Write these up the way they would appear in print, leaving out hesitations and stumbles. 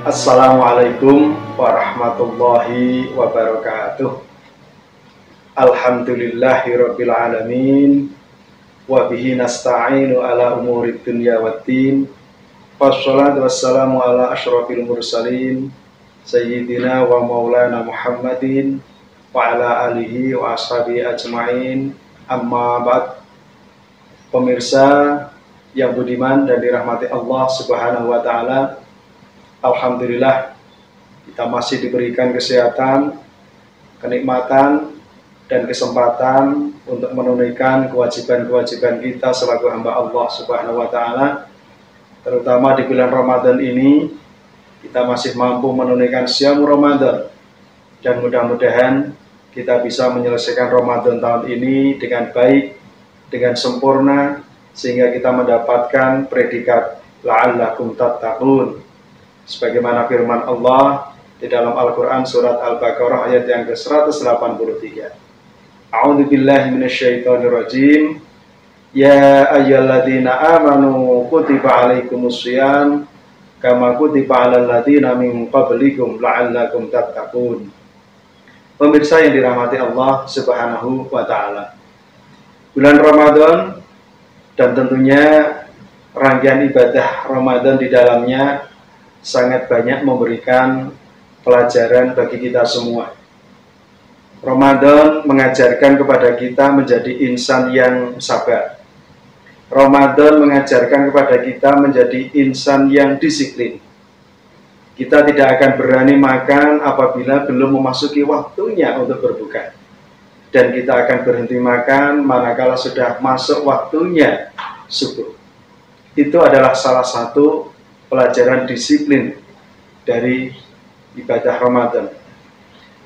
Assalamualaikum warahmatullahi wabarakatuh. Alhamdulillahirabbil alamin wa bihi nasta'inu ala umurid dunya waddin. Wassalatu wassalamu ala asyrafil mursalin sayyidina wa maulana Muhammadin wa ala alihi wa ashabihi ajma'in. Amma ba'd. Pemirsa yang budiman dan dirahmati Allah Subhanahu wa taala, alhamdulillah kita masih diberikan kesehatan, kenikmatan, dan kesempatan untuk menunaikan kewajiban-kewajiban kita selaku hamba Allah Subhanahu wa taala. Terutama di bulan Ramadan ini kita masih mampu menunaikan Syam Ramadan, dan mudah-mudahan kita bisa menyelesaikan Ramadan tahun ini dengan baik, dengan sempurna, sehingga kita mendapatkan predikat la'allakum tattaqun, sebagaimana firman Allah di dalam Al-Quran surat Al-Baqarah ayat yang ke-183. A'udzu billahi minasyaitonir rajim. Ya ayyuhalladzina amanu kutiba alaikumussyiyam kama kutiba alal ladzina min qablikum la'allakum tattaqun. Pemirsa yang dirahmati Allah Subhanahu wa taala, bulan Ramadan dan tentunya rangkaian ibadah Ramadan di dalamnya sangat banyak memberikan pelajaran bagi kita semua. Ramadan mengajarkan kepada kita menjadi insan yang sabar. Ramadan mengajarkan kepada kita menjadi insan yang disiplin. Kita tidak akan berani makan apabila belum memasuki waktunya untuk berbuka. Dan kita akan berhenti makan manakala sudah masuk waktunya subuh. Itu adalah salah satu pelajaran disiplin dari ibadah Ramadan.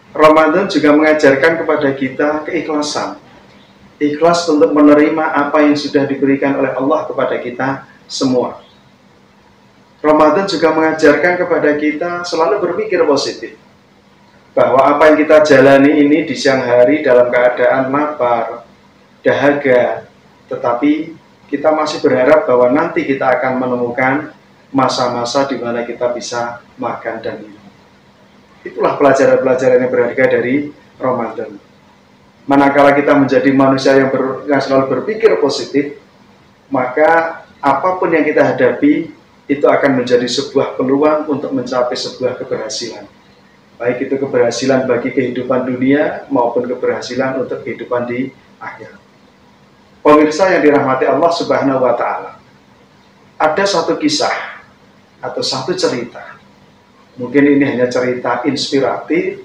Ramadan juga mengajarkan kepada kita keikhlasan. Ikhlas untuk menerima apa yang sudah diberikan oleh Allah kepada kita semua. Ramadan juga mengajarkan kepada kita selalu berpikir positif, bahwa apa yang kita jalani ini di siang hari dalam keadaan lapar, dahaga, tetapi kita masih berharap bahwa nanti kita akan menemukan masa-masa di mana kita bisa makan dan minum. Itulah pelajaran-pelajaran yang berharga dari Ramadan. Manakala kita menjadi manusia yang selalu berpikir positif, maka apapun yang kita hadapi itu akan menjadi sebuah peluang untuk mencapai sebuah keberhasilan. Baik itu keberhasilan bagi kehidupan dunia maupun keberhasilan untuk kehidupan di akhirat. Pemirsa yang dirahmati Allah Subhanahu wa taala, ada satu kisah atau satu cerita. Mungkin ini hanya cerita inspiratif,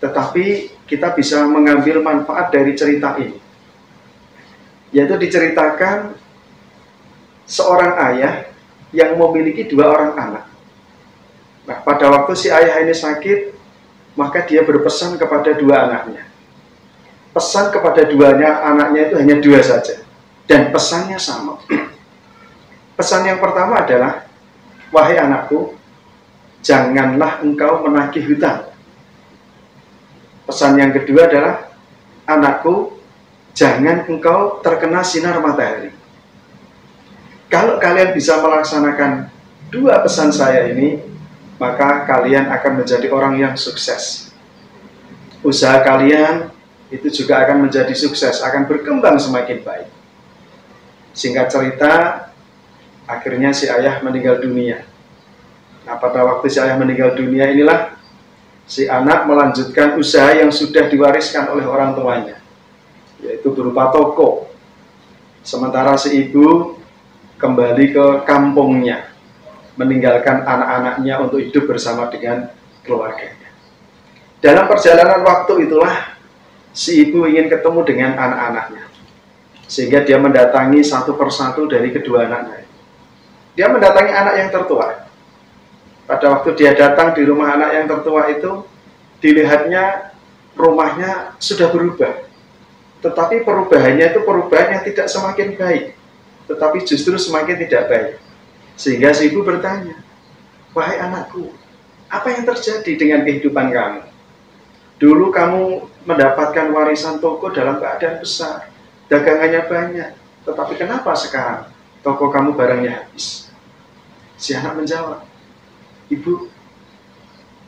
tetapi kita bisa mengambil manfaat dari cerita ini. Yaitu diceritakan seorang ayah yang memiliki dua orang anak. Nah, pada waktu si ayah ini sakit, maka dia berpesan kepada dua anaknya. Pesan kepada duanya anaknya itu hanya dua saja, dan pesannya sama. Pesan yang pertama adalah, wahai anakku, janganlah engkau menagih hutang. Pesan yang kedua adalah, anakku, jangan engkau terkena sinar matahari. Kalau kalian bisa melaksanakan dua pesan saya ini, maka kalian akan menjadi orang yang sukses. Usaha kalian itu juga akan menjadi sukses, akan berkembang semakin baik. Singkat cerita, akhirnya si ayah meninggal dunia. Nah, pada waktu si ayah meninggal dunia inilah si anak melanjutkan usaha yang sudah diwariskan oleh orang tuanya, yaitu berupa toko. Sementara si ibu kembali ke kampungnya, meninggalkan anak-anaknya untuk hidup bersama dengan keluarganya. Dalam perjalanan waktu itulah si ibu ingin ketemu dengan anak-anaknya, sehingga dia mendatangi satu persatu dari kedua anaknya. Dia mendatangi anak yang tertua. Pada waktu dia datang di rumah anak yang tertua itu, dilihatnya rumahnya sudah berubah. Tetapi perubahannya itu perubahan yang tidak semakin baik, tetapi justru semakin tidak baik. Sehingga si ibu bertanya, wahai anakku, apa yang terjadi dengan kehidupan kamu? Dulu kamu mendapatkan warisan toko dalam keadaan besar, dagangannya banyak, tetapi kenapa sekarang toko kamu barangnya habis? Si anak menjawab, Ibu,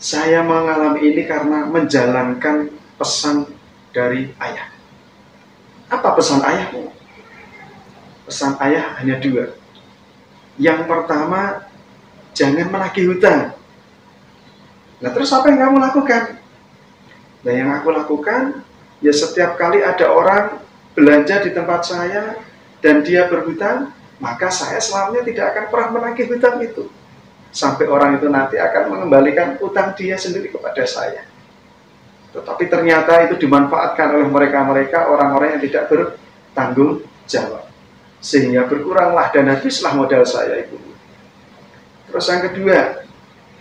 saya mengalami ini karena menjalankan pesan dari ayah. Apa pesan ayahmu? Pesan ayah hanya dua. Yang pertama, jangan menagih hutang. Nah, terus apa yang kamu lakukan? Nah, yang aku lakukan, ya setiap kali ada orang belanja di tempat saya dan dia berhutang, maka saya selamanya tidak akan pernah menagih hutang itu. Sampai orang itu nanti akan mengembalikan utang dia sendiri kepada saya. Tetapi ternyata itu dimanfaatkan oleh mereka-mereka orang-orang yang tidak bertanggung jawab. Sehingga berkuranglah dan habislah modal saya itu. Terus yang kedua,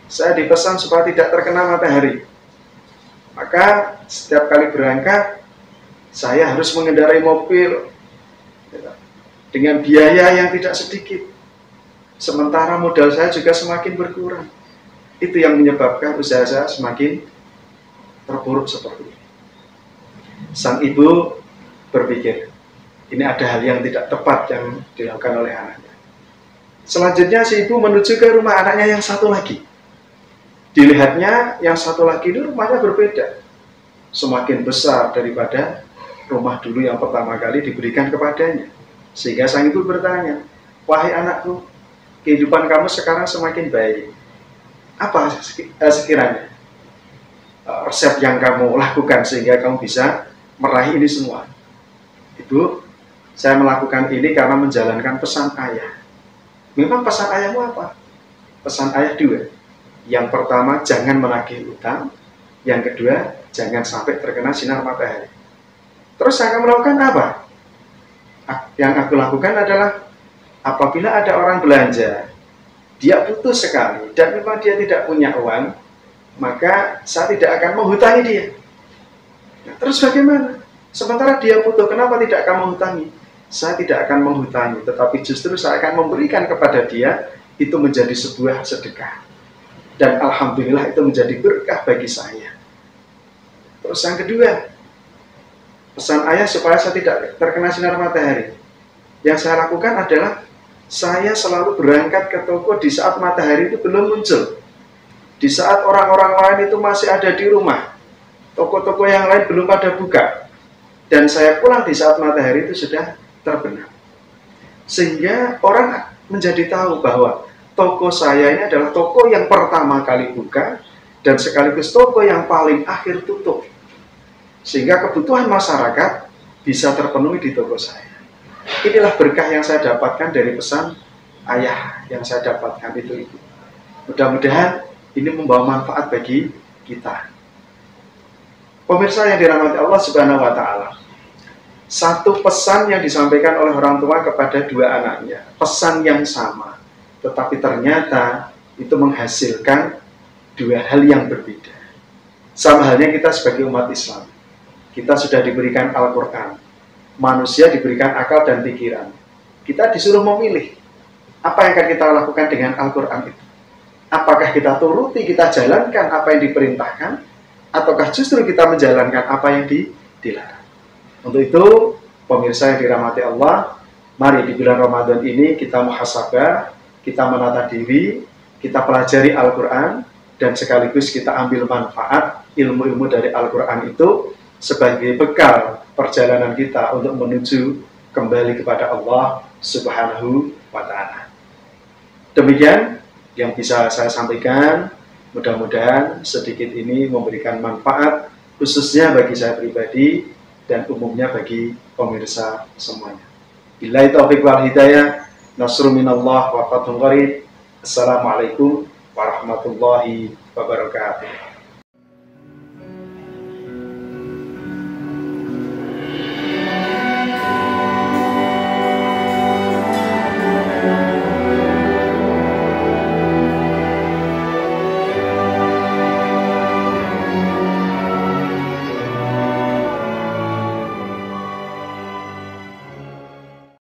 saya dipesan supaya tidak terkena matahari. Maka setiap kali berangkat, saya harus mengendarai mobil dengan biaya yang tidak sedikit. Sementara modal saya juga semakin berkurang. Itu yang menyebabkan usaha saya semakin terpuruk seperti ini. Sang ibu berpikir, ini ada hal yang tidak tepat yang dilakukan oleh anaknya. Selanjutnya si ibu menuju ke rumah anaknya yang satu lagi. Dilihatnya yang satu lagi ini rumahnya berbeda. Semakin besar daripada rumah dulu yang pertama kali diberikan kepadanya. Sehingga sang ibu bertanya, wahai anakku, kehidupan kamu sekarang semakin baik. Apa sekiranya resep yang kamu lakukan sehingga kamu bisa meraih ini semua? Ibu, saya melakukan ini karena menjalankan pesan ayah. Memang pesan ayahmu apa? Pesan ayah dua. Yang pertama, jangan menagih utang. Yang kedua, jangan sampai terkena sinar matahari. Terus saya akan melakukan apa? Yang aku lakukan adalah apabila ada orang belanja, dia butuh sekali dan memang dia tidak punya uang, maka saya tidak akan menghutangi dia. Nah, terus bagaimana? Sementara dia butuh, kenapa tidak akan menghutangi? Saya tidak akan menghutangi, tetapi justru saya akan memberikan kepada dia, itu menjadi sebuah sedekah. Dan alhamdulillah itu menjadi berkah bagi saya. Terus yang kedua, pesan ayah supaya saya tidak terkena sinar matahari. Yang saya lakukan adalah saya selalu berangkat ke toko di saat matahari itu belum muncul. Di saat orang-orang lain itu masih ada di rumah. Toko-toko yang lain belum pada buka. Dan saya pulang di saat matahari itu sudah terbenam. Sehingga orang menjadi tahu bahwa toko saya ini adalah toko yang pertama kali buka dan sekaligus toko yang paling akhir tutup. Sehingga kebutuhan masyarakat bisa terpenuhi di toko saya. Inilah berkah yang saya dapatkan dari pesan ayah yang saya dapatkan itu. Mudah-mudahan ini membawa manfaat bagi kita. Pemirsa yang dirahmati Allah Subhanahu wa Ta'ala, satu pesan yang disampaikan oleh orang tua kepada dua anaknya, pesan yang sama, tetapi ternyata itu menghasilkan dua hal yang berbeda. Sama halnya kita sebagai umat Islam, kita sudah diberikan Al-Quran, manusia diberikan akal dan pikiran. Kita disuruh memilih apa yang akan kita lakukan dengan Al-Quran itu. Apakah kita turuti, kita jalankan apa yang diperintahkan, ataukah justru kita menjalankan apa yang dilarang. Untuk itu, pemirsa yang dirahmati Allah, mari di bulan Ramadan ini kita muhasabah, kita menata diri, kita pelajari Al-Quran, dan sekaligus kita ambil manfaat ilmu-ilmu dari Al-Quran itu sebagai bekal perjalanan kita untuk menuju kembali kepada Allah Subhanahu wa Ta'ala. Demikian yang bisa saya sampaikan. Mudah-mudahan sedikit ini memberikan manfaat khususnya bagi saya pribadi dan umumnya bagi pemirsa semuanya. Billahi taufiq wal hidayah. Nasrun minallah wa fathun qarib. Assalamualaikum warahmatullahi wabarakatuh.